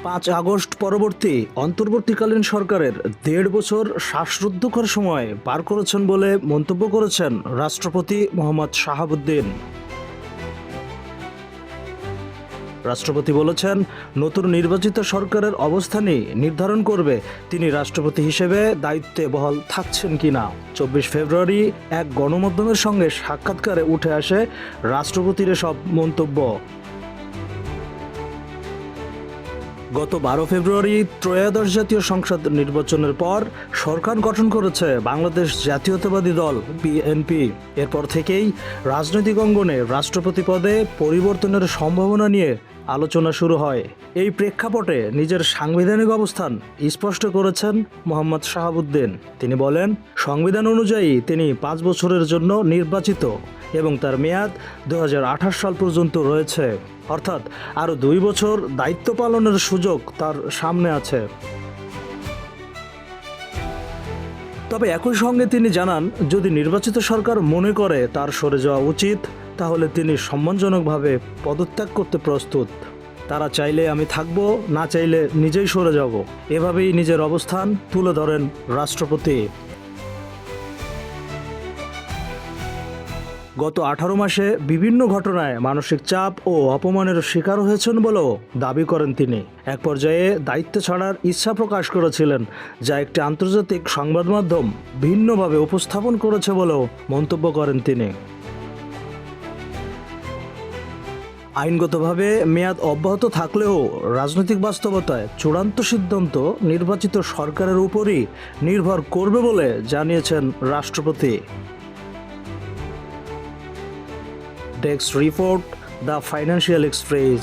5 August পরবর্তী অন্তর্বর্তীকালীন সরকারের 1.5 বছর শ্বাসরুদ্ধকর সময় পার করেছেন বলে মন্তব্য করেছেন রাষ্ট্রপতি মোহাম্মদ শাহাবুদ্দিন। রাষ্ট্রপতি বলেছেন, নতুন নির্বাচিত সরকারের অবস্থানই নির্ধারণ করবে তিনি রাষ্ট্রপতি হিসেবে দায়িত্বে বহাল থাকছেন কিনা। 24 ফেব্রুয়ারি এক গণমাধ্যমের সঙ্গে সাক্ষাৎকারে উঠে আসে রাষ্ট্রপতির এসব মন্তব্য। গত 12 ফেব্রুয়ারি ত্রয়োদশ জাতীয় সংসদ নির্বাচনের পর সরকার গঠন করেছে বাংলাদেশ জাতীয়তাবাদী দল বিএনপি। এরপর থেকেই রাজনৈতিক অঙ্গনে রাষ্ট্রপতি পদে পরিবর্তনের সম্ভাবনা নিয়ে আলোচনা শুরু হয়। এই প্রেক্ষাপটে নিজের সাংবিধানিক অবস্থান স্পষ্ট করেছেন মোহাম্মদ শাহাবুদ্দিন। তিনি বলেন, সংবিধান অনুযায়ী তিনি 5 বছরের জন্য নির্বাচিত এবং তার মেয়াদ 2028 সাল পর্যন্ত রয়েছে, অর্থাৎ আরও 2 বছর দায়িত্ব পালনের সুযোগ তার সামনে আছে। তবে একই সঙ্গে তিনি জানান, যদি নির্বাচিত সরকার মনে করে তার সরে যাওয়া উচিত, তাহলে তিনি সম্মানজনকভাবে পদত্যাগ করতে প্রস্তুত। তারা চাইলে আমি থাকব, না চাইলে নিজেই সরে যাব, এভাবেই নিজের অবস্থান তুলে ধরেন রাষ্ট্রপতি। গত 18 মাসে বিভিন্ন ঘটনায় মানসিক চাপ ও অপমানের শিকার হয়েছেন বলেও দাবি করেন তিনি। এক পর্যায়ে দায়িত্ব ছাড়ার ইচ্ছা প্রকাশ করেছিলেন, যা একটি আন্তর্জাতিক সংবাদ মাধ্যম ভিন্নভাবে উপস্থাপন করেছে বলেও মন্তব্য করেন তিনি। আইনগতভাবে মেয়াদ অব্যাহত থাকলেও রাজনৈতিক বাস্তবতায় চূড়ান্ত সিদ্ধান্ত নির্বাচিত সরকারের উপরই নির্ভর করবে বলে জানিয়েছেন রাষ্ট্রপতি। Desk report, the financial express.